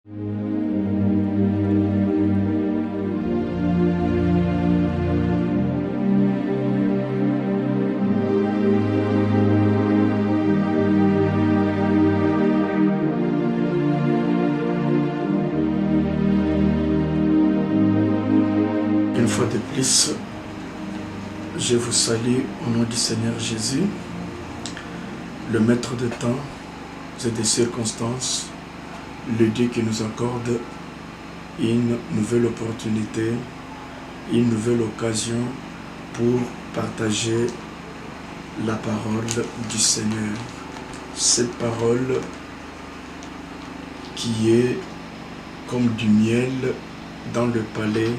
Une fois de plus, je vous salue au nom du Seigneur Jésus, le maître des temps et des circonstances, le Dieu qui nous accorde une nouvelle opportunité, une nouvelle occasion pour partager la parole du Seigneur. Cette parole qui est comme du miel dans le palais,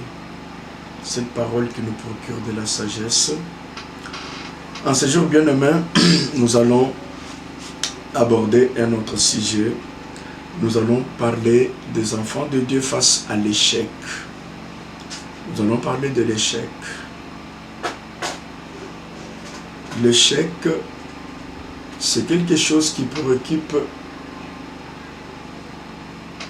cette parole qui nous procure de la sagesse. En ce jour bien-aimé, nous allons aborder un autre sujet. Nous allons parler des enfants de Dieu face à l'échec. Nous allons parler de l'échec. L'échec, c'est quelque chose qui préoccupe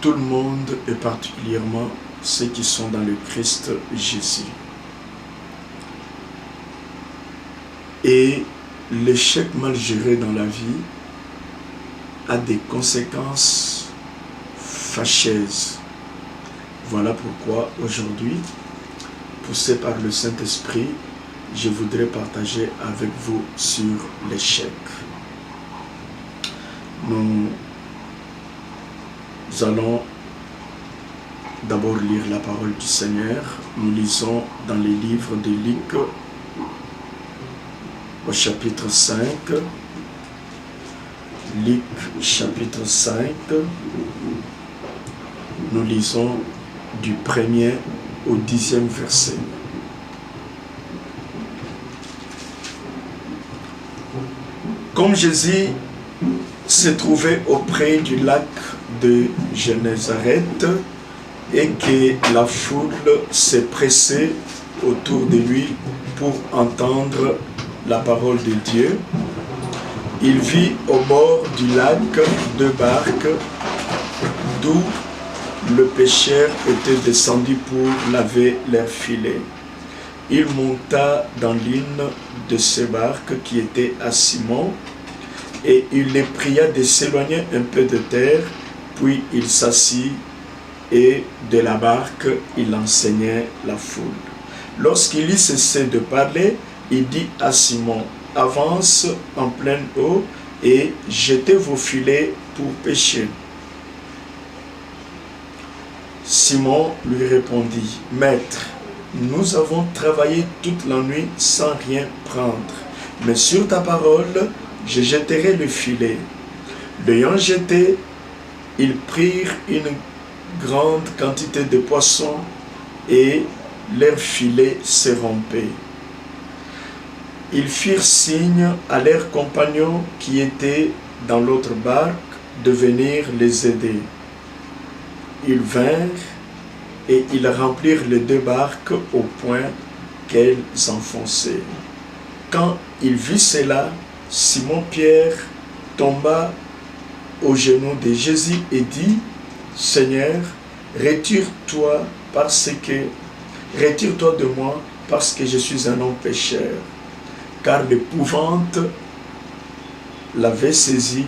tout le monde et particulièrement ceux qui sont dans le Christ Jésus. Et l'échec mal géré dans la vie a des conséquences fâcheuses. Voilà pourquoi aujourd'hui, poussé par le Saint-Esprit, je voudrais partager avec vous sur l'échec. Nous allons d'abord lire la parole du Seigneur. Nous lisons dans les livres de Luc au chapitre 5. Luc chapitre 5. Nous lisons du 1er au 10e verset. Comme Jésus se trouvait auprès du lac de Génézareth, et que la foule s'est pressée autour de lui pour entendre la parole de Dieu, il vit au bord du lac deux barques d'où le pêcheur était descendu pour laver leurs filets. Il monta dans l'une de ces barques qui était à Simon et il les pria de s'éloigner un peu de terre, puis il s'assit et de la barque, il enseignait la foule. Lorsqu'il eut cessé de parler, il dit à Simon, « Avance en pleine eau et jetez vos filets pour pêcher. » Simon lui répondit, « Maître, nous avons travaillé toute la nuit sans rien prendre, mais sur ta parole, je jetterai le filet. » L'ayant jeté, ils prirent une grande quantité de poissons et leurs filets se rompaient. Ils firent signe à leurs compagnons qui étaient dans l'autre barque de venir les aider. Ils vinrent et ils remplirent les deux barques au point qu'elles enfonçaient. Quand il vit cela, Simon-Pierre tomba aux genoux de Jésus et dit, « Seigneur, retire-toi de moi parce que je suis un homme pécheur. » Car l'épouvante l'avait saisi,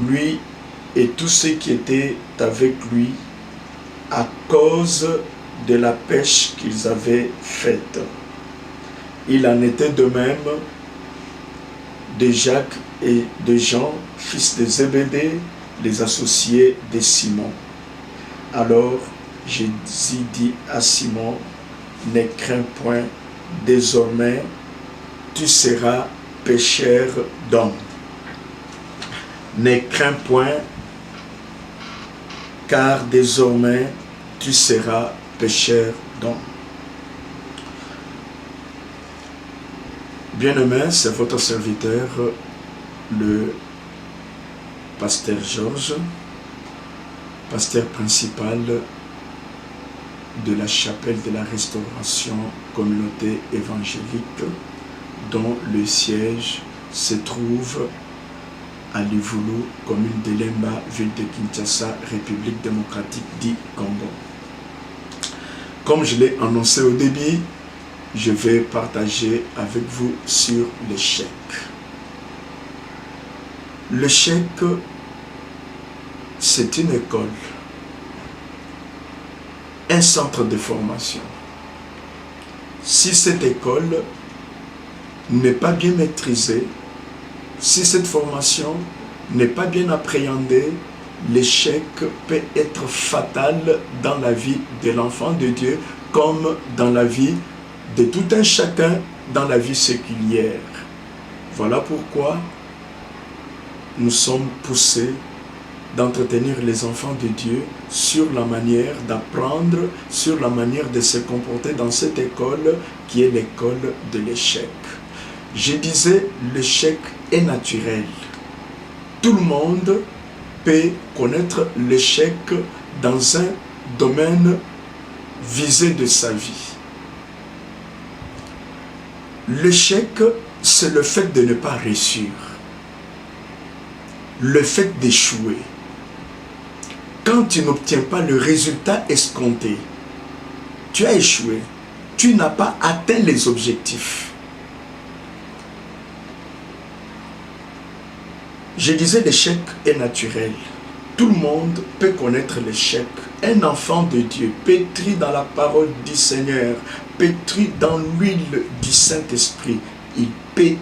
lui et tous ceux qui étaient avec lui, à cause de la pêche qu'ils avaient faite. Il en était de même de Jacques et de Jean, fils de Zébédée, les associés de Simon. Alors Jésus dit à Simon, « Ne crains point, désormais tu seras pêcheur d'hommes. » Ne crains point, car désormais tu seras pêcheur d'hommes. Bien-aimé, c'est votre serviteur, le pasteur Georges, pasteur principal de la chapelle de la Restauration Communauté Évangélique, dont le siège se trouve à Livulu, commune de Lemba, ville de Kinshasa, République démocratique du Congo. Comme je l'ai annoncé au début, je vais partager avec vous sur l'échec. L'échec, c'est une école, un centre de formation. Si cette école n'est pas bien maîtrisée, si cette formation n'est pas bien appréhendée, l'échec peut être fatal dans la vie de l'enfant de Dieu comme dans la vie de tout un chacun dans la vie séculière. Voilà pourquoi nous sommes poussés d'entretenir les enfants de Dieu sur la manière d'apprendre, sur la manière de se comporter dans cette école qui est l'école de l'échec. Je disais, l'échec est naturel. Tout le monde peut connaître l'échec dans un domaine visé de sa vie. L'échec, c'est le fait de ne pas réussir, le fait d'échouer. Quand tu n'obtiens pas le résultat escompté, tu as échoué, tu n'as pas atteint les objectifs. Je disais, l'échec est naturel. Tout le monde peut connaître l'échec. Un enfant de Dieu, pétri dans la parole du Seigneur, pétri dans l'huile du Saint-Esprit, il peut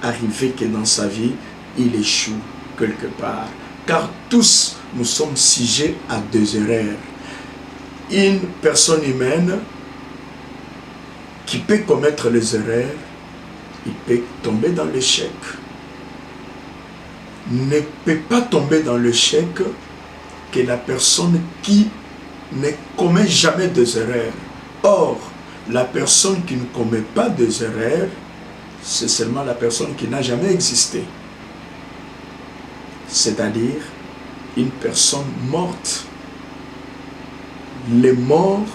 arriver que dans sa vie, il échoue quelque part. Car tous, nous sommes sujets à deux erreurs. Une personne humaine qui peut commettre les erreurs, il peut tomber dans l'échec. Ne peut pas tomber dans l'échec que la personne qui ne commet jamais des erreurs. Or, la personne qui ne commet pas des erreurs, c'est seulement la personne qui n'a jamais existé. C'est-à-dire une personne morte. Les morts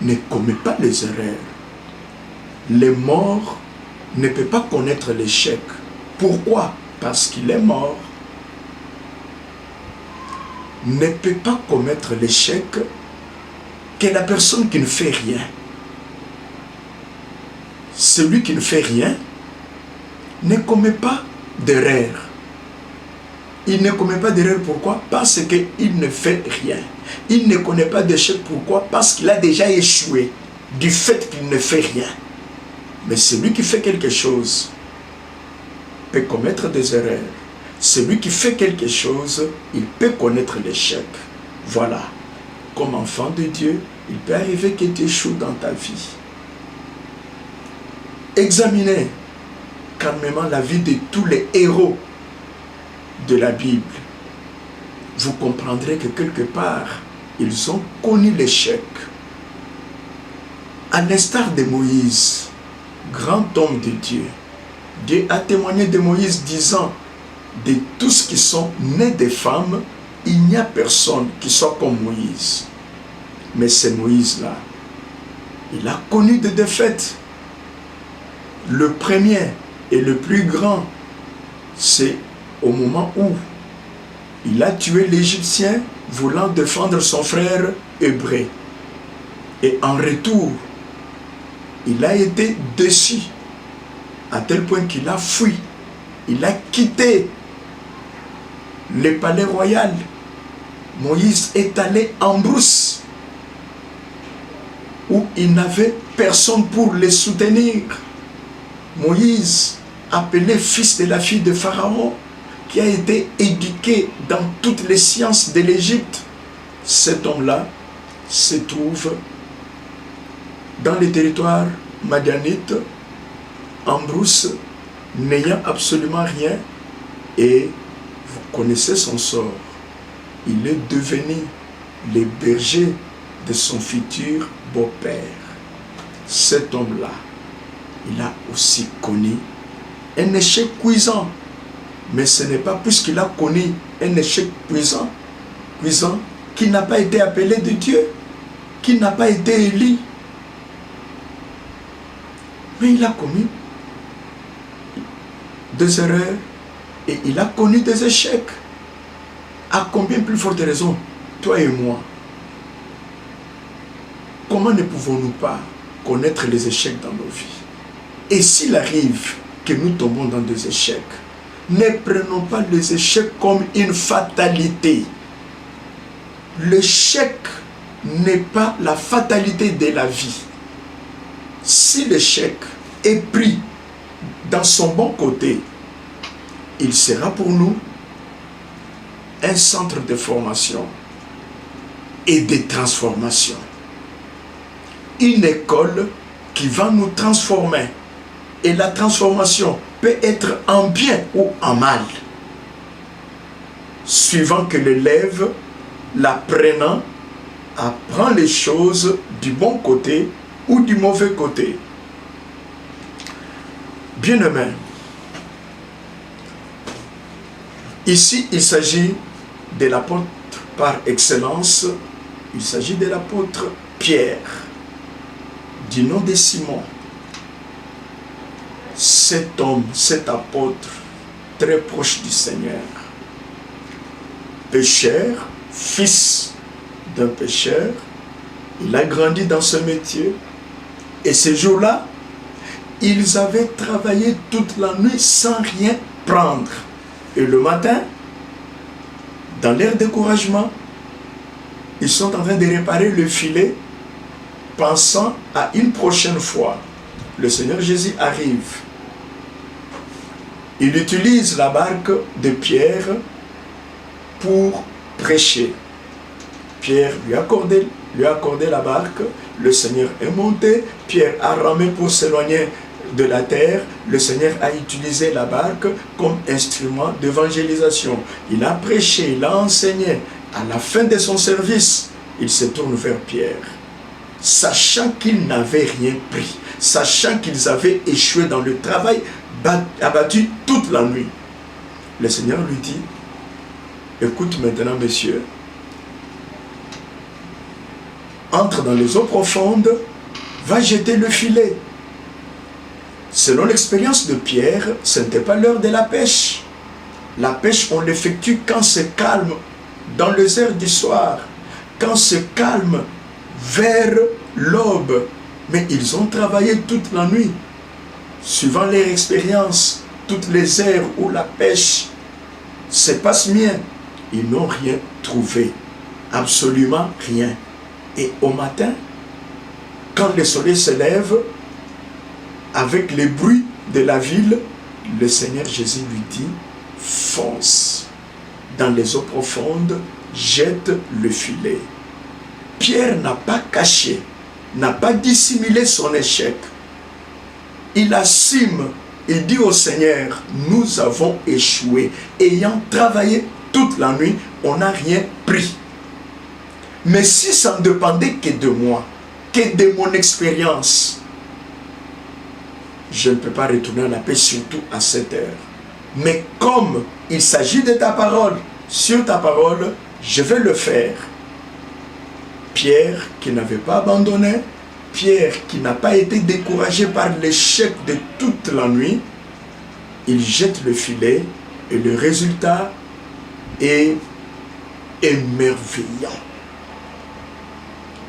ne commettent pas les erreurs. Les morts ne peuvent pas connaître l'échec. Pourquoi? Parce qu'il est mort. Ne peut pas commettre l'échec que la personne qui ne fait rien. Celui qui ne fait rien ne commet pas d'erreur. Il ne commet pas d'erreur, pourquoi? Parce qu'il ne fait rien. Il ne connaît pas d'échec, pourquoi? Parce qu'il a déjà échoué du fait qu'il ne fait rien. Mais celui qui fait quelque chose peut commettre des erreurs. Celui qui fait quelque chose, il peut connaître l'échec. Voilà. Comme enfant de Dieu, il peut arriver que tu échoues dans ta vie. Examinez calmement la vie de tous les héros de la Bible. Vous comprendrez que quelque part, ils ont connu l'échec. À l'instar de Moïse, grand homme de Dieu, Dieu a témoigné de Moïse disant: de tous qui sont nés des femmes, il n'y a personne qui soit comme Moïse. Mais c'est Moïse-là. Il a connu des défaites. Le premier et le plus grand, c'est au moment où il a tué l'Égyptien voulant défendre son frère hébreu. Et en retour, il a été déçu à tel point qu'il a fui. Il a quitté le palais royal. Moïse est allé en brousse où il n'avait personne pour les soutenir. Moïse, appelé fils de la fille de Pharaon, qui a été éduqué dans toutes les sciences de l'Égypte, cet homme-là se trouve dans les territoires madianites, en brousse, n'ayant absolument rien, et vous connaissez son sort. Il est devenu le berger de son futur beau-père. Cet homme-là, il a aussi connu un échec cuisant. Mais ce n'est pas puisqu'il a connu un échec cuisant, qu'il n'a pas été appelé de Dieu, qu'il n'a pas été élu. Mais il a commis des erreurs Et il a connu des échecs. À combien plus forte raison, toi et moi, comment ne pouvons-nous pas connaître les échecs dans nos vies? Et s'il arrive que nous tombons dans des échecs, ne prenons pas les échecs comme une fatalité. L'échec n'est pas la fatalité de la vie. Si l'échec est pris dans son bon côté, il sera pour nous un centre de formation et de transformation. Une école qui va nous transformer. Et la transformation peut être en bien ou en mal, suivant que l'élève, l'apprenant, apprend les choses du bon côté ou du mauvais côté. Bien-aimés, ici il s'agit de l'apôtre par excellence, il s'agit de l'apôtre Pierre, du nom de Simon. Cet homme, cet apôtre, très proche du Seigneur, pécheur, fils d'un pécheur, il a grandi dans ce métier. Et ces jours-là, ils avaient travaillé toute la nuit sans rien prendre. Et le matin, dans leur découragement, ils sont en train de réparer le filet, pensant à une prochaine fois. Le Seigneur Jésus arrive. Il utilise la barque de Pierre pour prêcher. Pierre lui a accordé la barque. Le Seigneur est monté. Pierre a ramé pour s'éloigner de la terre. Le Seigneur a utilisé la barque comme instrument d'évangélisation. Il a prêché, il a enseigné. À la fin de son service, il se tourne vers Pierre. Sachant qu'ils n'avaient rien pris, sachant qu'ils avaient échoué dans le travail, abattu toute la nuit. Le Seigneur lui dit, écoute maintenant, monsieur, entre dans les eaux profondes, va jeter le filet. Selon l'expérience de Pierre, ce n'était pas l'heure de la pêche. La pêche, on l'effectue quand c'est calme, dans les heures du soir, quand c'est calme, vers l'aube. Mais ils ont travaillé toute la nuit. Suivant leur expérience, toutes les heures où la pêche se passe bien, ils n'ont rien trouvé. Absolument rien. Et au matin, quand le soleil se lève, avec les bruits de la ville, le Seigneur Jésus lui dit, fonce dans les eaux profondes, jette le filet. Pierre n'a pas caché, n'a pas dissimulé son échec. Il assume et dit au Seigneur, nous avons échoué. Ayant travaillé toute la nuit, on n'a rien pris. Mais si ça ne dépendait que de moi, que de mon expérience, je ne peux pas retourner à la paix, surtout à cette heure. Mais comme il s'agit de ta parole, sur ta parole, je vais le faire. Pierre, qui n'avait pas abandonné, Pierre, qui n'a pas été découragé par l'échec de toute la nuit, il jette le filet et le résultat est émerveillant.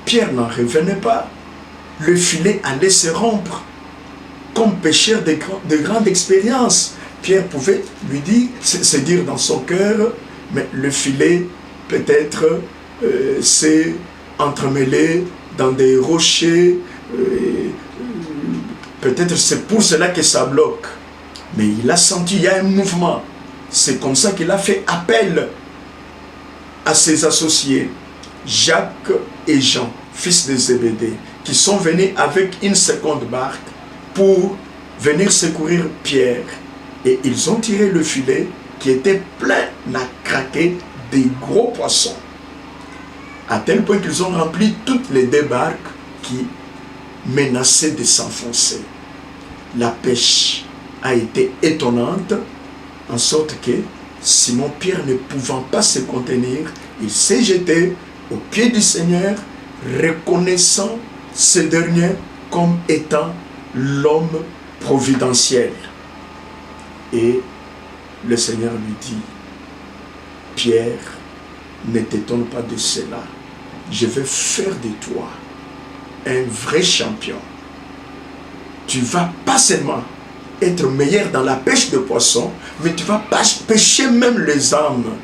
Pierre n'en revenait pas. Le filet allait se rompre. Comme pécheur de grande expérience, Pierre pouvait lui dire, se dire dans son cœur, mais le filet peut-être s'est entremêlé dans des rochers, peut-être c'est pour cela que ça bloque. Mais il a senti, il y a un mouvement. C'est comme ça qu'il a fait appel à ses associés, Jacques et Jean, fils de Zébédée, qui sont venus avec une seconde barque pour venir secourir Pierre. Et ils ont tiré le filet qui était plein à craquer des gros poissons. À tel point qu'ils ont rempli toutes les deux barques qui menaçaient de s'enfoncer. La pêche a été étonnante, en sorte que Simon-Pierre, ne pouvant pas se contenir, il s'est jeté aux pieds du Seigneur, reconnaissant ce dernier comme étant l'homme providentiel. Et Le Seigneur lui dit, Pierre, ne t'étonne pas de cela. Je vais faire de toi un vrai champion. Tu vas pas seulement être meilleur dans la pêche de poissons, mais tu vas pêcher même les âmes.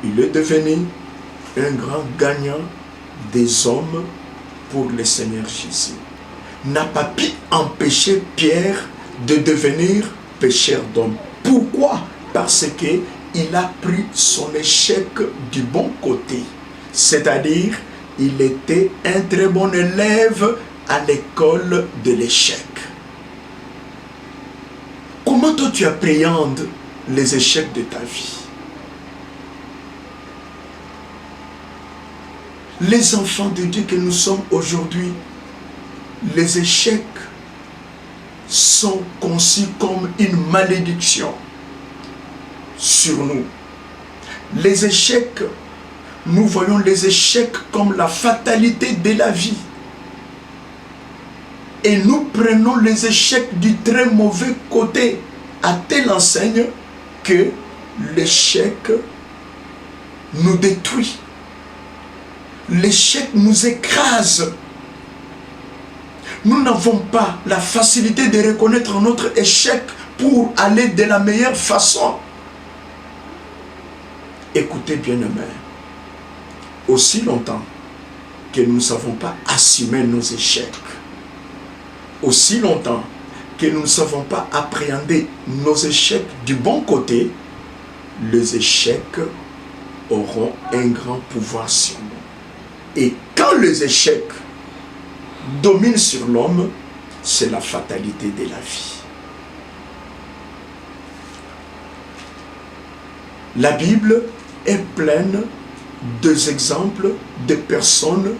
Il est devenu un grand gagnant des hommes pour le Seigneur Jésus. N'a pas pu empêcher Pierre de devenir pêcheur d'hommes. Pourquoi? Parce qu'il a pris son échec du bon côté. C'est-à-dire, il était un très bon élève à l'école de l'échec. Comment toi tu appréhendes les échecs de ta vie? Les enfants de Dieu que nous sommes aujourd'hui, les échecs sont conçus comme une malédiction sur nous. Les échecs, nous voyons les échecs comme la fatalité de la vie. Et nous prenons les échecs du très mauvais côté, à telle enseigne que l'échec nous détruit. L'échec nous écrase. Nous n'avons pas la facilité de reconnaître notre échec pour aller de la meilleure façon. Écoutez bien, aimés, aussi longtemps que nous ne savons pas assumer nos échecs, aussi longtemps que nous ne savons pas appréhender nos échecs du bon côté, les échecs auront un grand pouvoir sur nous. Et quand les échecs dominent sur l'homme, c'est la fatalité de la vie. La Bible est pleine d'exemples de personnes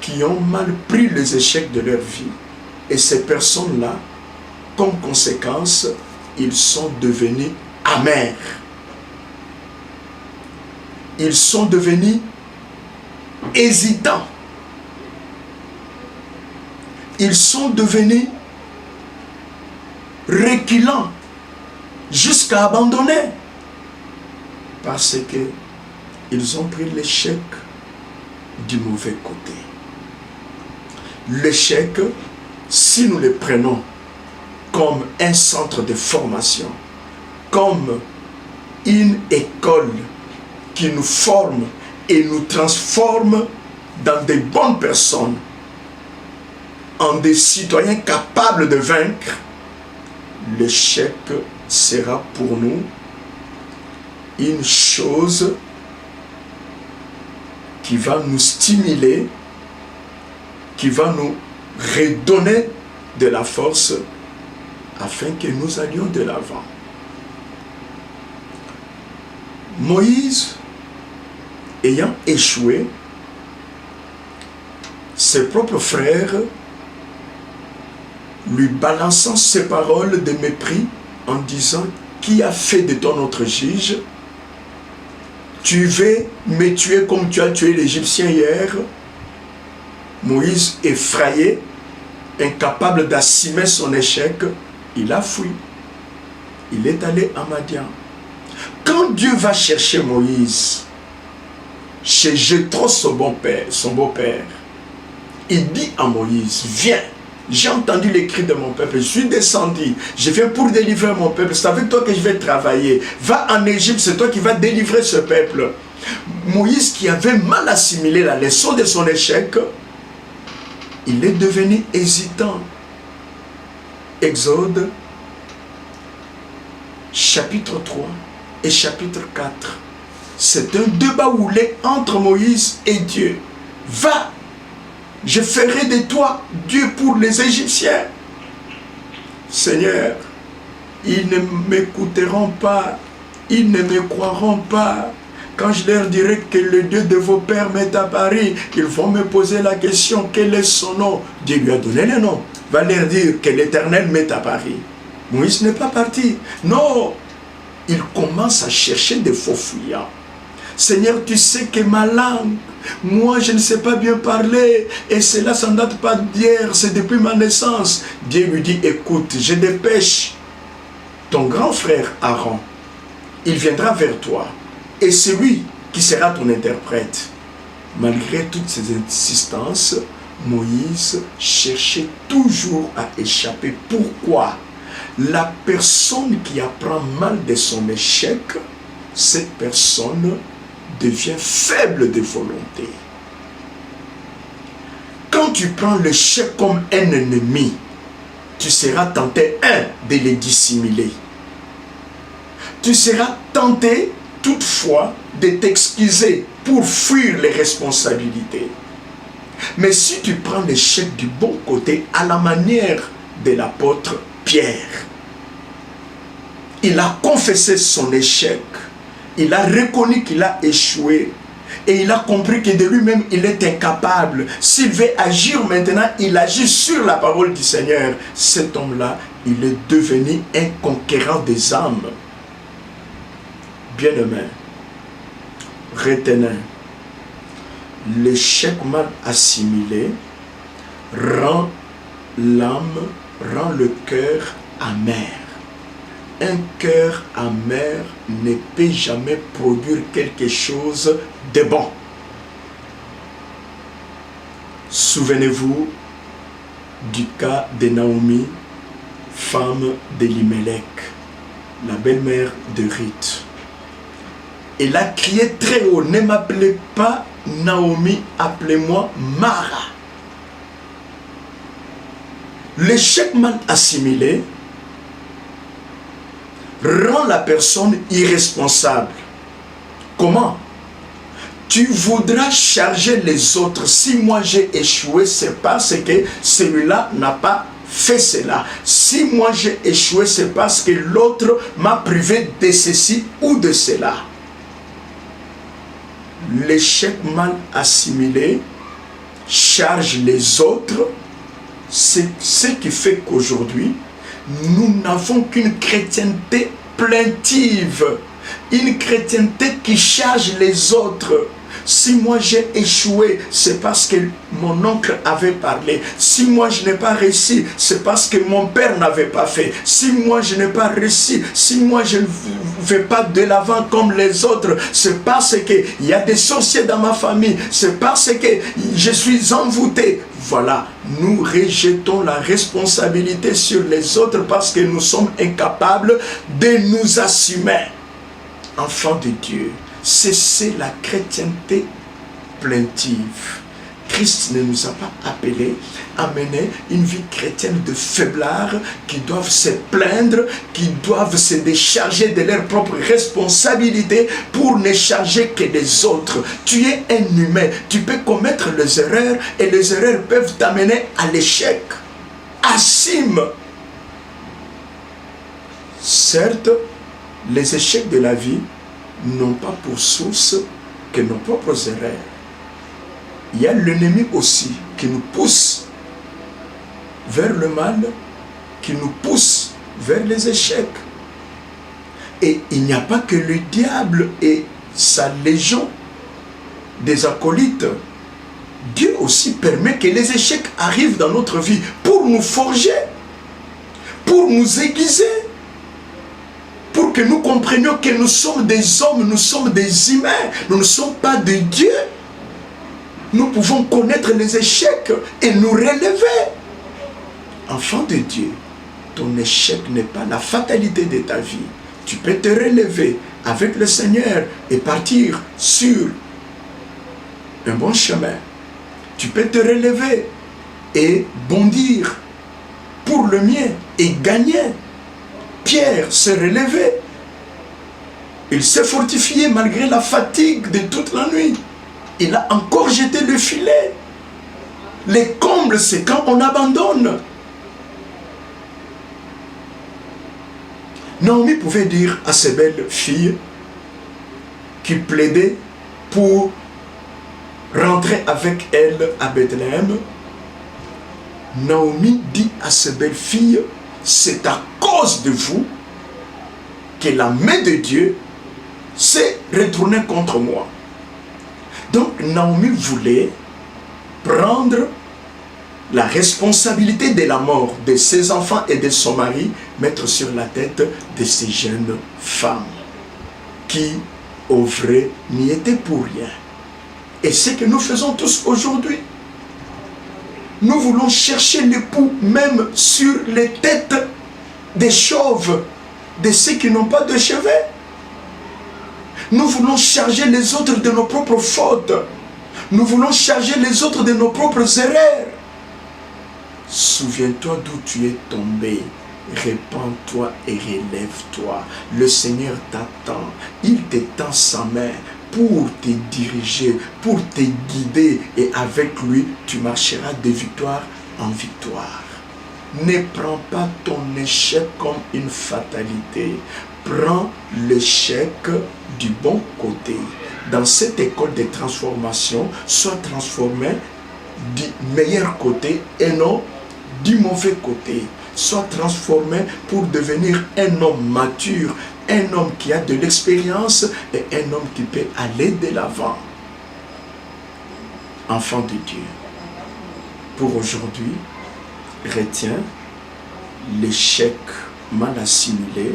qui ont mal pris les échecs de leur vie. Et ces personnes-là, comme conséquence, ils sont devenus amers. Ils sont devenus hésitants. Ils sont devenus reculants jusqu'à abandonner parce qu'ils ont pris l'échec du mauvais côté. L'échec, si nous le prenons comme un centre de formation, comme une école qui nous forme et nous transforme dans des bonnes personnes, en des citoyens capables de vaincre, l'échec sera pour nous une chose qui va nous stimuler, qui va nous redonner de la force afin que nous allions de l'avant. Moïse, ayant échoué, ses propres frères lui balançant ces paroles de mépris en disant « Qui a fait de toi notre juge? Tu veux me tuer comme tu as tué l'Égyptien hier ?» Moïse, effrayé, incapable d'assumer son échec, il a fui. Il est allé à Madian. Quand Dieu va chercher Moïse chez Jéthro, son beau-père, il dit à Moïse, viens, j'ai entendu les cris de mon peuple, je suis descendu, je viens pour délivrer mon peuple, c'est avec toi que je vais travailler. Va en Égypte, c'est toi qui vas délivrer ce peuple. Moïse, qui avait mal assimilé la leçon de son échec, il est devenu hésitant. Exode, chapitre 3 et chapitre 4. C'est un débat houlé entre Moïse et Dieu. Va, je ferai de toi Dieu pour les Égyptiens. Seigneur, ils ne m'écouteront pas, ils ne me croiront pas. Quand je leur dirai que le Dieu de vos pères m'est apparu, ils vont me poser la question, quel est son nom? Dieu lui a donné le nom. Va leur dire que l'Éternel m'est apparu. Moïse n'est pas parti. Non, il commence à chercher des faux fuyants. Seigneur, tu sais que ma langue, moi je ne sais pas bien parler, et cela ça ne date pas d'hier, c'est depuis ma naissance. Dieu lui dit, écoute, je dépêche ton grand frère Aaron, il viendra vers toi, et c'est lui qui sera ton interprète. Malgré toutes ces insistances, Moïse cherchait toujours à échapper. Pourquoi? La personne qui apprend mal de son échec, cette personne devient faible de volonté. Quand tu prends l'échec comme un ennemi, tu seras tenté, de les dissimuler. Tu seras tenté, toutefois, de t'excuser pour fuir les responsabilités. Mais si tu prends l'échec du bon côté, à la manière de l'apôtre Pierre, il a confessé son échec, il a reconnu qu'il a échoué, et il a compris que de lui-même, il est incapable. S'il veut agir maintenant, il agit sur la parole du Seigneur. Cet homme-là, il est devenu un conquérant des âmes. Bien-aimé, retenez, l'échec mal assimilé rend l'âme, rend le cœur amer. Un cœur amer ne peut jamais produire quelque chose de bon. Souvenez-vous du cas de Naomi, femme d'Elimelech, la belle-mère de Ruth. Elle a crié très haut, ne m'appelez pas Naomi, appelez-moi Mara. L'échec mal assimilé rend la personne irresponsable. Comment? Tu voudras charger les autres. Si moi j'ai échoué, c'est parce que celui-là n'a pas fait cela. Si moi j'ai échoué, c'est parce que l'autre m'a privé de ceci ou de cela. L'échec mal assimilé charge les autres. C'est ce qui fait qu'aujourd'hui, nous n'avons qu'une chrétienté plaintive, une chrétienté qui charge les autres. Si moi j'ai échoué, c'est parce que mon oncle avait parlé. Si moi je n'ai pas réussi, c'est parce que mon père n'avait pas fait. Si moi je n'ai pas réussi, si moi je ne vais pas de l'avant comme les autres, c'est parce qu'il y a des sorciers dans ma famille. C'est parce que je suis envoûté. Voilà, nous rejetons la responsabilité sur les autres parce que nous sommes incapables de nous assumer. Enfants de Dieu, c'est la chrétienté plaintive. Christ ne nous a pas appelés à mener une vie chrétienne de faiblards qui doivent se plaindre, qui doivent se décharger de leurs propres responsabilités pour ne charger que les autres. Tu es un humain, tu peux commettre les erreurs et les erreurs peuvent t'amener à l'échec. Assume. Certes, les échecs de la vie n'ont pas pour source que nos propres erreurs. Il y a l'ennemi aussi qui nous pousse vers le mal, qui nous pousse vers les échecs. Et il n'y a pas que le diable et sa légion des acolytes. Dieu aussi permet que les échecs arrivent dans notre vie pour nous forger, pour nous aiguiser, pour que nous comprenions que nous sommes des hommes, nous sommes des humains, nous ne sommes pas de Dieu. Nous pouvons connaître les échecs et nous relever. Enfant de Dieu, ton échec n'est pas la fatalité de ta vie. Tu peux te relever avec le Seigneur et partir sur un bon chemin. Tu peux te relever et bondir pour le mien et gagner. Pierre s'est relevé. Il s'est fortifié malgré la fatigue de toute la nuit. Il a encore jeté le filet. Les combles, c'est quand on abandonne. Naomi pouvait dire à ses belles filles qui plaidaient pour rentrer avec elle à Bethléem. Naomi dit à ses belles filles, c'est à cause de vous que la main de Dieu s'est retournée contre moi. Donc Naomi voulait prendre la responsabilité de la mort de ses enfants et de son mari, mettre sur la tête de ces jeunes femmes qui, au vrai, n'y étaient pour rien. Et c'est ce que nous faisons tous aujourd'hui. Nous voulons chercher l'époux même sur les têtes des chauves, de ceux qui n'ont pas de cheveux. Nous voulons charger les autres de nos propres fautes. Nous voulons charger les autres de nos propres erreurs. Souviens-toi d'où tu es tombé. Répands-toi et relève-toi. Le Seigneur t'attend. Il t'étend sa main pour te diriger, pour te guider. Et avec lui, tu marcheras de victoire en victoire. Ne prends pas ton échec comme une fatalité. Prends l'échec du bon côté. Dans cette école de transformation, sois transformé du meilleur côté et non du mauvais côté. Sois transformé pour devenir un homme mature, un homme qui a de l'expérience et un homme qui peut aller de l'avant. Enfant de Dieu, pour aujourd'hui, retiens, l'échec mal assimilé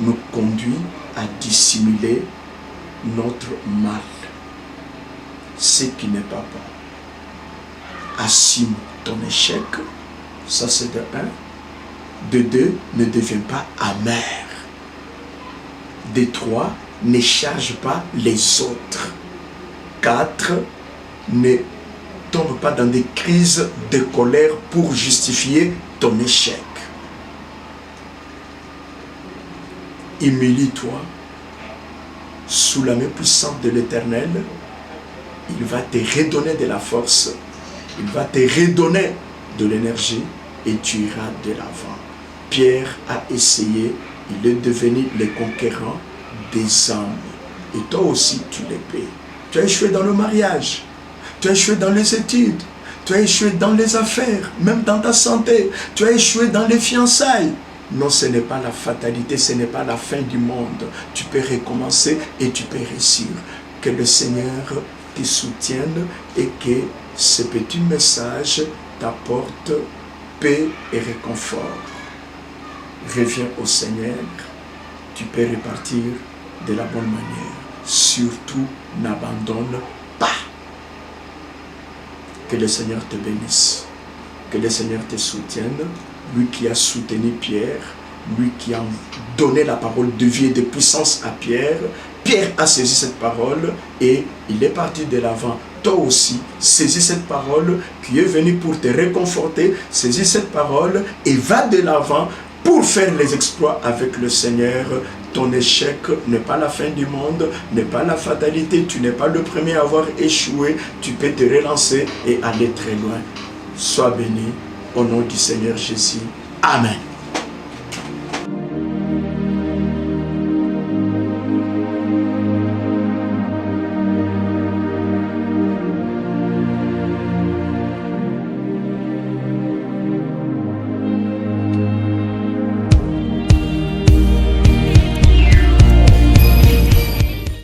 nous conduit à dissimuler notre mal, ce qui n'est pas bon. Assume ton échec, ça c'est de 1. De 2, ne deviens pas amer. De 3, ne charge pas les autres. 4, ne tombe pas dans des crises de colère pour justifier ton échec. Humilie-toi sous la main puissante de l'Éternel. Il va te redonner de la force, il va te redonner de l'énergie et tu iras de l'avant. Pierre a essayé, il est devenu le conquérant des âmes. Et toi aussi tu l'es payé. Tu as échoué dans le mariage, tu as échoué dans les études, tu as échoué dans les affaires, même dans ta santé, tu as échoué dans les fiançailles. Non, ce n'est pas la fatalité, ce n'est pas la fin du monde. Tu peux recommencer et tu peux réussir. Que le Seigneur te soutienne et que ce petit message t'apporte paix et réconfort. Reviens au Seigneur, tu peux repartir de la bonne manière. Surtout, n'abandonne pas. Que le Seigneur te bénisse, que le Seigneur te soutienne. Lui qui a soutenu Pierre, lui qui a donné la parole de vie et de puissance à Pierre. Pierre a saisi cette parole et il est parti de l'avant. Toi aussi, saisis cette parole qui est venue pour te réconforter. Saisis cette parole et va de l'avant pour faire les exploits avec le Seigneur. Ton échec n'est pas la fin du monde, n'est pas la fatalité. Tu n'es pas le premier à avoir échoué. Tu peux te relancer et aller très loin. Sois béni. Au nom du Seigneur Jésus. Amen.